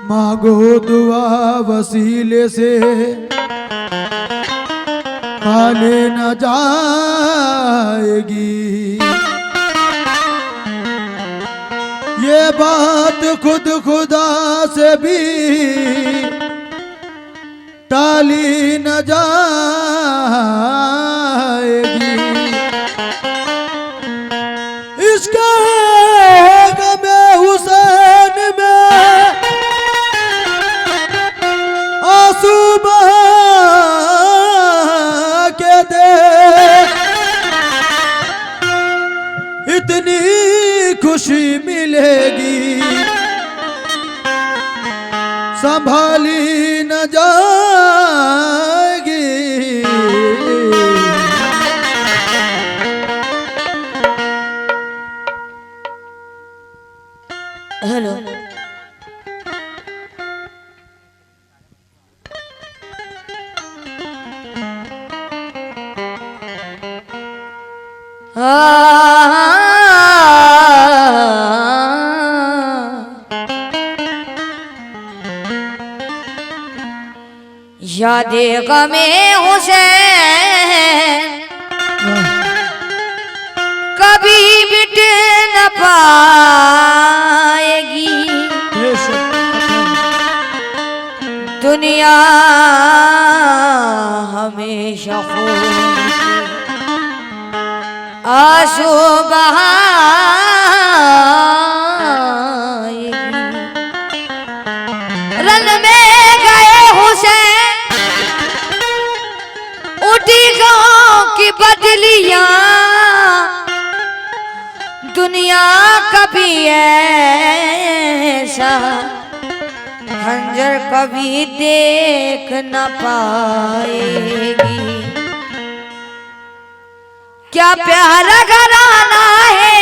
मांगो दुआ वसीले से खाले न जाएगी। ये बात खुद खुदा से भी टाली न जाएगी। इसका गमे हुसैन में आंसू बहा के दे, इतनी खुशी मिलेगी संभाली न जाएगी। हेलो यादे गमे हुसैन कभी मिट न पाएगी। दुनिया हमेशा खून के आंसू बहाएगी। रन में गए हुसैन उठी गांव की बदलियां, दुनिया कभी ऐसा खंजर कभी देख न पाएगी। क्या प्यारा घराना है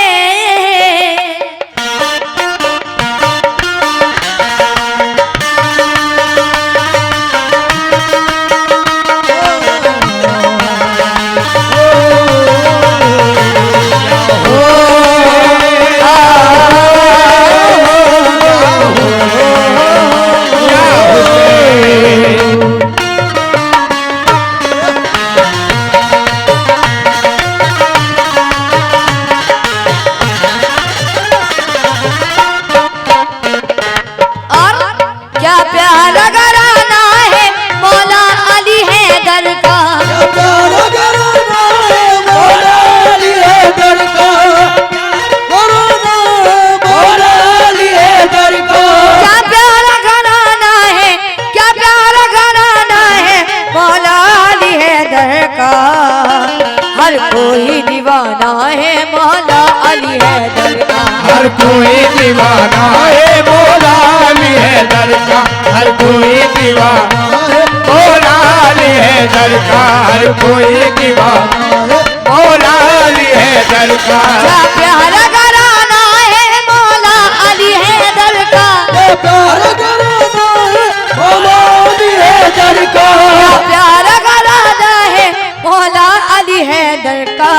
हर कोई दीवाना है मौला अली हैदर का। हर कोई दीवाना है मौला अली हैदर का। हर कोई दीवाना है मौला अली हैदर का। हर कोई दीवाना है मौला अली हैदर का। क्या प्यारा घराना है मौला अली हैदर का। प्यारा घराना है मौला अली हैदर का। प्यारा घराना है मौला अली हैदर का।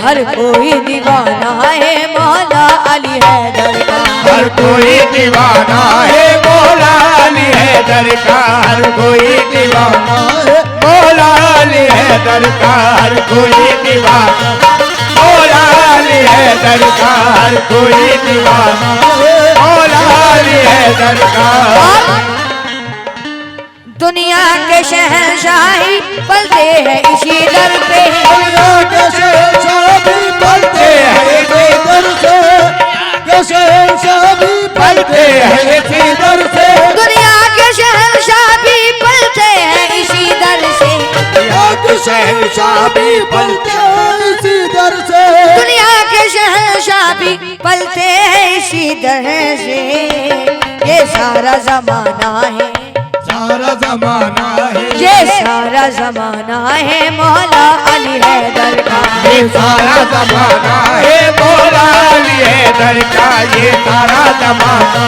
हर कोई दीवाना है मौला अली हैदर का। हर कोई दीवाना है मौला अली हैदर का। हर कोई दीवाना है मौला अली हैदर का। हर कोई दीवाना मौला अली हैदर का। हर कोई दीवाना मौला अली हैदर का। दुनिया के शहंशाही पलते हैं इसी दर पे। दुनिया के शहंशाह भी पलते हैं इसी दर से। के शहंशाह भी पलते हैं इसी दर से। दुनिया के शहंशाह भी पलते हैं इसी दर से। दुनिया के शहंशाह भी पलते हैं इसी दर से। दुनिया के शहंशाह भी पलते हैं इसी दर से। ये सारा जमाना है, सारा जमाना है, ये सारा जमाना है मौला अली हैदर का। ये सारा जमाना है मौला अली हैदर का। ये सारा जमाना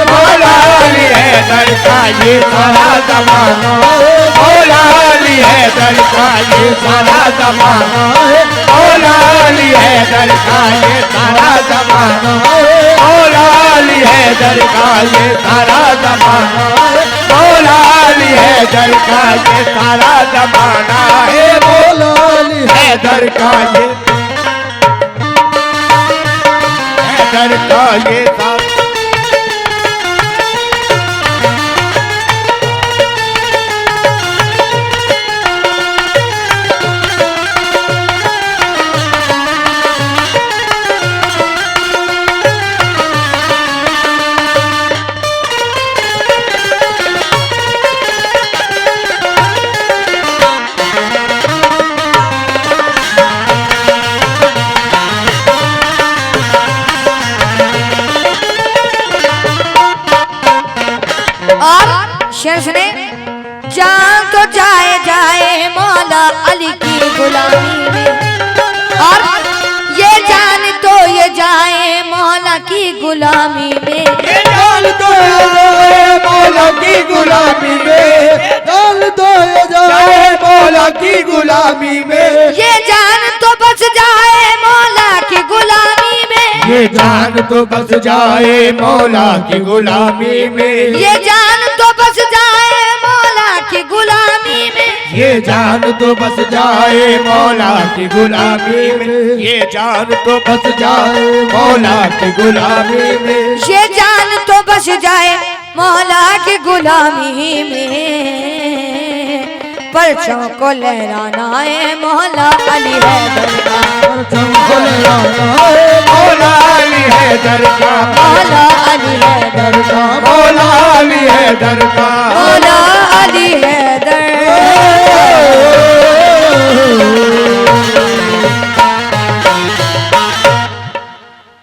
मौला अली हैदर का। ये सारा जमाना मौला अली हैदर का। ये सारा जमाना मौला अली हैदर का ये सारा जमाना मौला अली हैदर का ये सारा जमाना मौला अली हैदर का ये सारा जमाना है मौला अली हैदर का ये हैदर का ये और शेर सुने, जान तो जाए जाए मौला अली की गुलामी में, और ये जान तो ये जाए मौला की गुलामी में, ये जान तो जाए मौला की गुलामी में डाल दो जाए मौला की गुलामी में ये जान तो बस जाए मौला की गुलामी में, ये जान तो बस जाए मौला की गुलामी में ये जान तो बस जाए मौला की गुलामी में, ये जान तो बस जाए मौला की गुलामी में ये जान तो बस जाए मौला की गुलामी में ये जान तो बस जाए मौला की गुलामी में, परचों को लहराना है मौला अली हैदर का, मौला अली हैदर का मौला अली हैदर का, मौला अली हैदर का